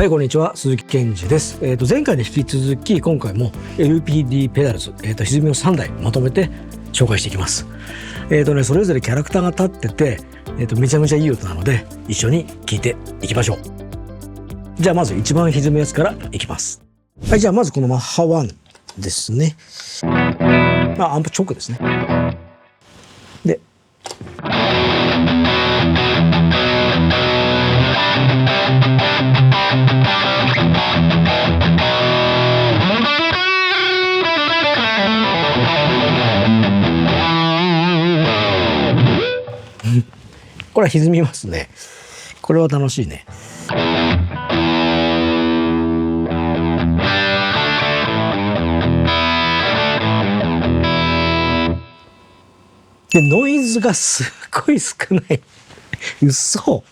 はい、こんにちは、鈴木健二です。前回に引き続き今回も LPD ペダルズ、歪みを3台まとめて紹介していきます。それぞれキャラクターが立ってて、めちゃめちゃいい音なので一緒に聴いていきましょう。じゃあまず一番歪むやつからいきます。はい、じゃあまずこのマッハ1ですね。アンプチョークですね。でこれは歪みますね。これは楽しいね。でノイズがすっごい少ない。嘘。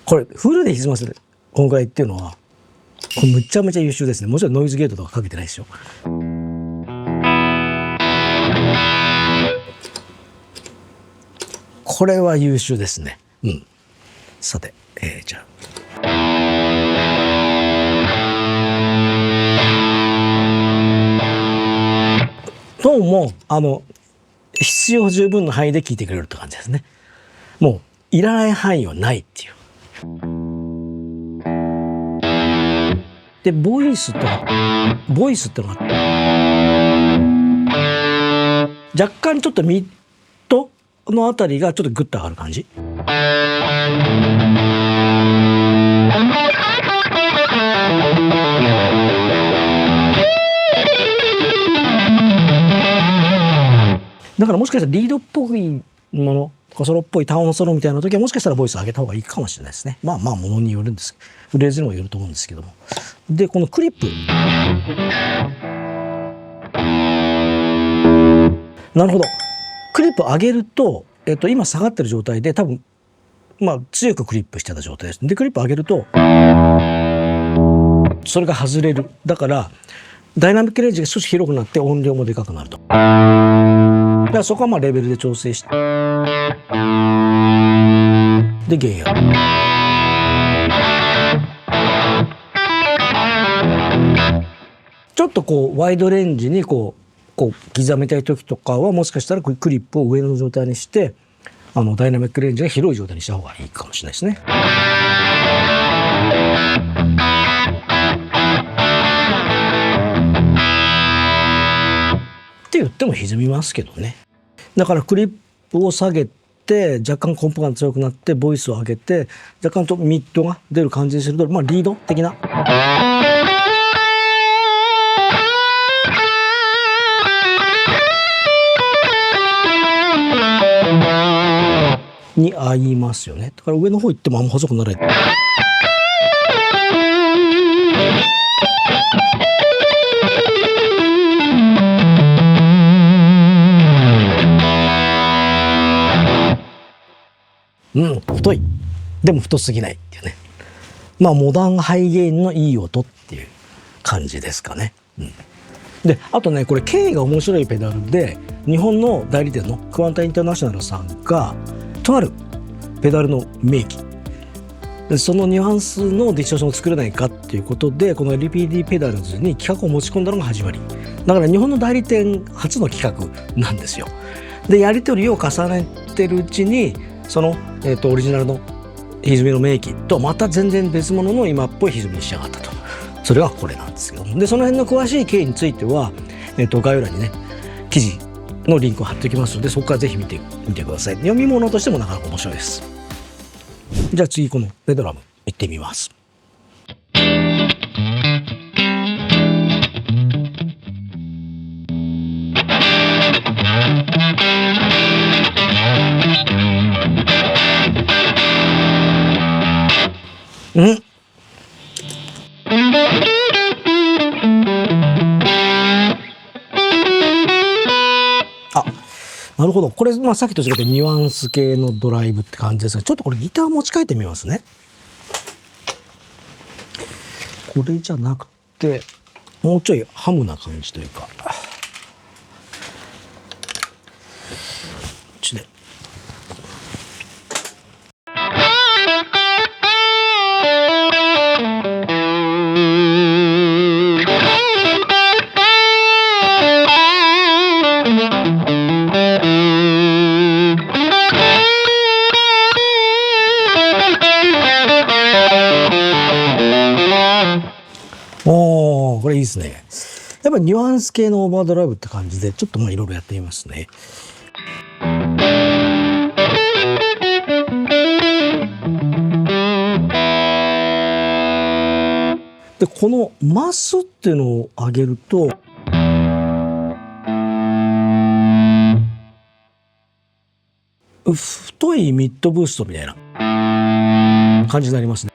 これフルで歪ませるこのくらいっていうのはこれむちゃめちゃ優秀ですね。もちろんノイズゲートとかかけてないですよ。これは優秀ですね。さて、じゃあトーンも必要十分の範囲で聞いてくれるって感じですね。もういらない範囲はないっていう。でボイスってのが若干ちょっとミッドのあたりがちょっとグッと上がる感じ。だからもしかしたらリードっぽいものとかソロっぽい単音ソロみたいな時はもしかしたらボイス上げた方がいいかもしれないですね。ものによるんです。フレーズにもよると思うんですけども。でこのクリップ、なるほど。クリップ上げると、今下がってる状態で多分強くクリップしてた状態です。でクリップ上げるとそれが外れる。だからダイナミックレンジが少し広くなって音量もでかくなると。だからそこはレベルで調整してでゲインやる。ちょっとワイドレンジに刻めたい時とかはもしかしたらクリップを上の状態にしてダイナミックレンジが広い状態にした方がいいかもしれないですね。って言っても歪みますけどね。だからクリップを下げて若干コンプが強くなってボイスを上げて若干ミッドが出る感じにするとリード的なに合いますよね。だから上の方行ってもあんま細くならない。太い。でも太すぎないっていうね。モダンハイゲインのいい音っていう感じですかね。であとねこれ経緯が面白いペダルで日本の代理店のクワンタインターナショナルさんがとあるペダルの名機でそのニュアンスのディストーションを作れないかっていうことでこの LPD ペダルズに企画を持ち込んだのが始まりだから日本の代理店初の企画なんですよ。でやり取りを重ねてるうちにその、オリジナルの歪みの名機とまた全然別物の今っぽい歪みに仕上がったと。それがこれなんですけどもでその辺の詳しい経緯については、概要欄にね記事のリンクを貼っておきますのでそこからぜひ見てください。読み物としてもなかなか面白いです。じゃあ次このペドラム行ってみます。なるほど。これ、さっきと違ってニュアンス系のドライブって感じですが、ちょっとこれギター持ち替えてみますね。これじゃなくて、もうちょいハムな感じというか。いいですね。やっぱりニュアンス系のオーバードライブって感じで、ちょっといろいろやってみますね。で、このマスっていうのを上げると、太いミッドブーストみたいな感じになりますね。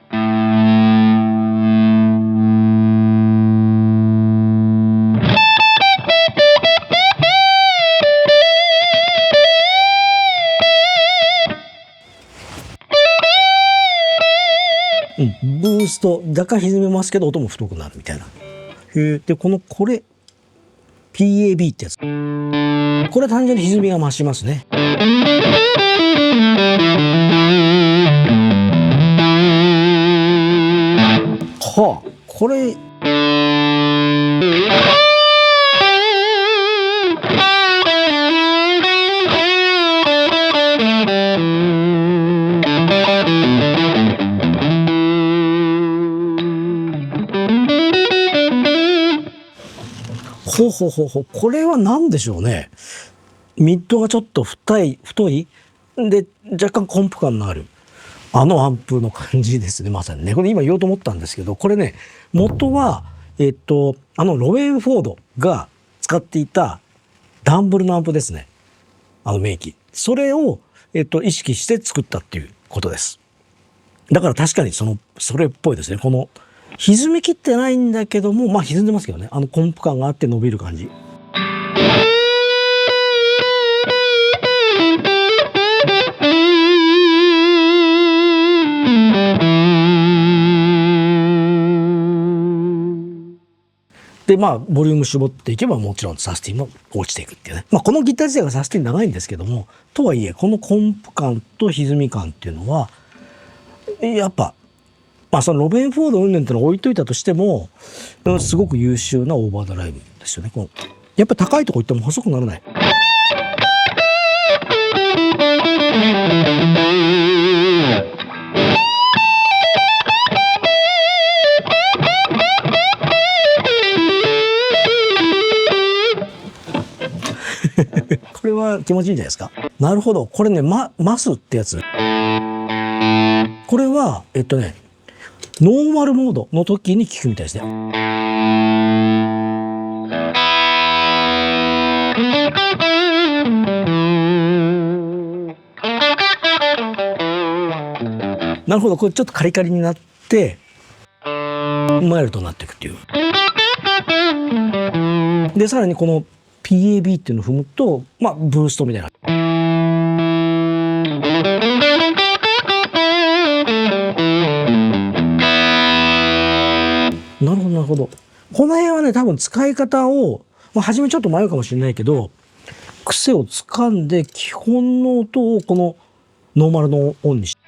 ブースト若干歪めますけど音も太くなるみたいな。でこれ PAB ってやつ、これは単純に歪みが増しますね。はあ、これこれは何でしょうね。ミッドがちょっと太いで若干コンプ感のあるアンプの感じですね。まさにね、これ今言おうと思ったんですけど、これね、元はロベンフォードが使っていたダンブルのアンプですね。名機、それを意識して作ったっていうことです。だから確かにそれっぽいですね。この歪み切ってないんだけども、まあ歪んでますけどね、コンプ感があって伸びる感じ。でボリューム絞っていけばもちろんサスティンも落ちていくっていうね。このギター自体がサスティン長いんですけども、とはいえこのコンプ感と歪み感っていうのはやっぱそのロベンフォード云々ってのを置いといたとしてもすごく優秀なオーバードライブですよね。やっぱ高いとこ行っても細くならない。これは気持ちいいんじゃないですか。なるほど。これね、マスってやつ。これはノーマルモードの時に効くみたいですね。なるほど。これちょっとカリカリになってマイルドになっていくっていう。でさらにこの PAB っていうのを踏むとブーストみたいな。なるほど。この辺はね、多分使い方を初めちょっと迷うかもしれないけど、癖をつかんで基本の音をこのノーマルのオンにして。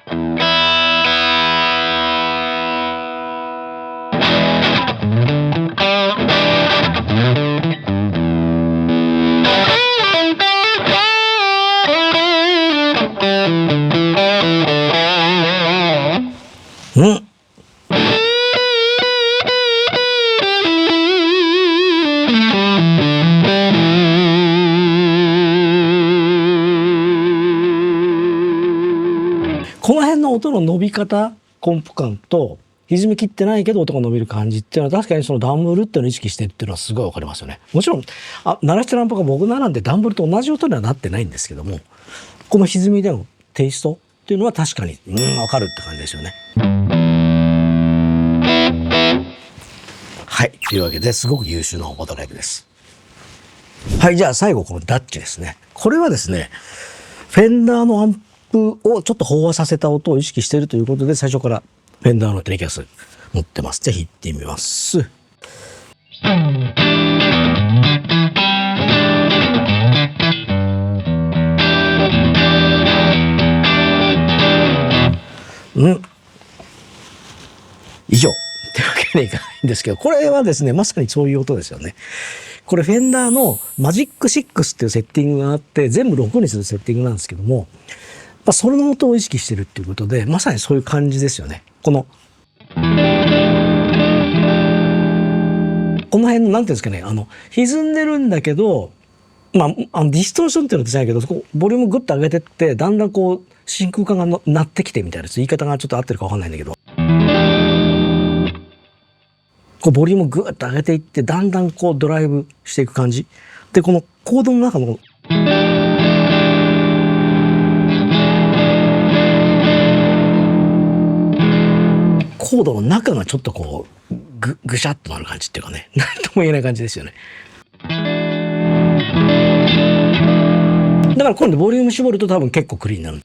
この辺の音の伸び方、コンプ感と歪み切ってないけど音が伸びる感じっていうのは確かにそのダンブルっていうのを意識してるっていうのはすごいわかりますよね。もちろん鳴らしてるアンプが僕並んでダンブルと同じ音にはなってないんですけども、この歪みでのテイストっていうのは確かにわかるって感じですよね。はい、というわけですごく優秀なオーバードライブです。はい、じゃあ最後このダッチですね。これはですね、フェンダーのアンプをちょっと飽和させた音を意識しているということで、最初からフェンダーのテレキャス持ってます。ぜひ行ってみます。以上ってわけにいかないんですけど、これはですね、まさにそういう音ですよね。これフェンダーのマジック6っていうセッティングがあって、全部6にするセッティングなんですけども、それの音を意識してるっていうことで、まさにそういう感じですよね。このこの辺のなんていうんですかね、歪んでるんだけど、ディストーションっていうのはじゃないけど、そこボリュームグッと上げてって、だんだんこう真空管が鳴ってきてみたいな、言い方がちょっと合ってるか分かんないんだけど、こうボリュームグッと上げていって、だんだんこうドライブしていく感じで、このコードの中のコードの中がちょっとこうぐしゃっとなる感じっていうかね、なんとも言えない感じですよね。だから今度ボリューム絞ると多分結構クリーンになる。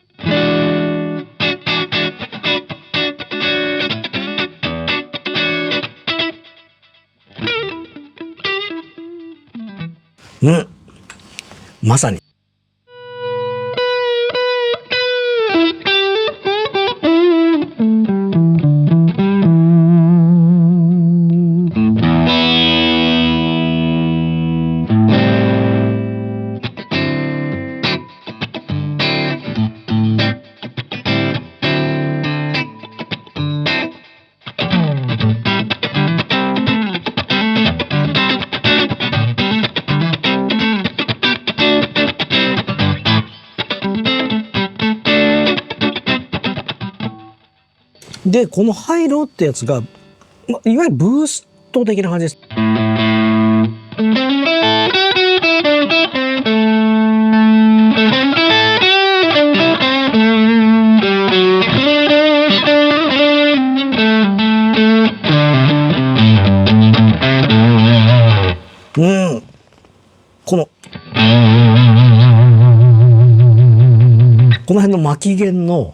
まさに。でこのハイローってやつが、いわゆるブースト的な感じです。この辺の巻き弦の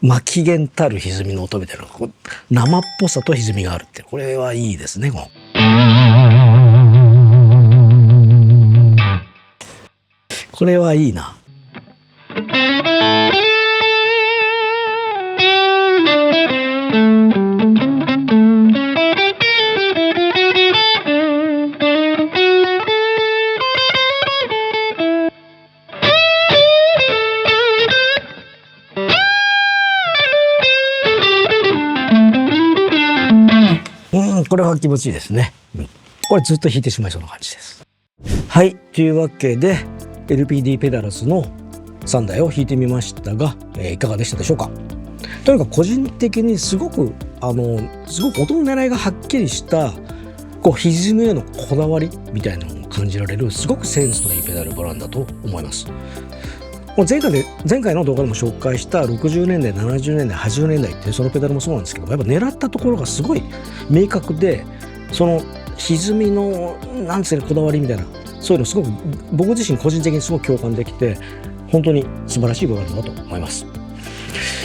巻き弦たる歪みの音みたいな、生っぽさと歪みがあるって、これはいいですね。これはいいな。これは気持ちいいですね。これずっと弾いてしまいそうな感じです。はい、というわけで LPD ペダルスの3台を弾いてみましたが、いかがでしたでしょうか。とにかく個人的にすごく音の狙いがはっきりした歪みへのこだわりみたいなのを感じられる、すごくセンスのいいペダルブランだと思います。前回の動画でも紹介した60年代70年代80年代ってそのペダルもそうなんですけど、やっぱ狙ったところがすごい明確で、その歪みのなんつうのこだわりみたいな、そういうのすごく僕自身個人的にすごく共感できて、本当に素晴らしいブランドだと思います。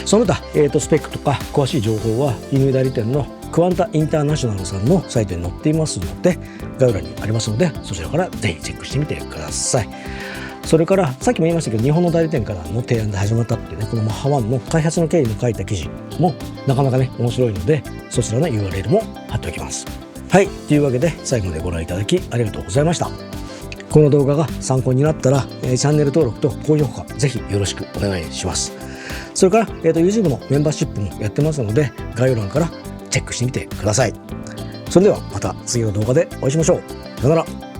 その他、スペックとか詳しい情報は輸入代理店のクワンタインターナショナルさんのサイトに載っていますので、概要欄にありますので、そちらからぜひチェックしてみてください。それからさっきも言いましたけど、日本の代理店からの提案で始まったっていうね、このマッハ1の開発の経緯の書いた記事もなかなかね面白いので、そちらの URL も貼っておきます。はい、というわけで最後までご覧いただきありがとうございました。この動画が参考になったら、チャンネル登録と高評価ぜひよろしくお願いします。それから、YouTube のメンバーシップもやってますので、概要欄からチェックしてみてください。それではまた次の動画でお会いしましょう。さよなら。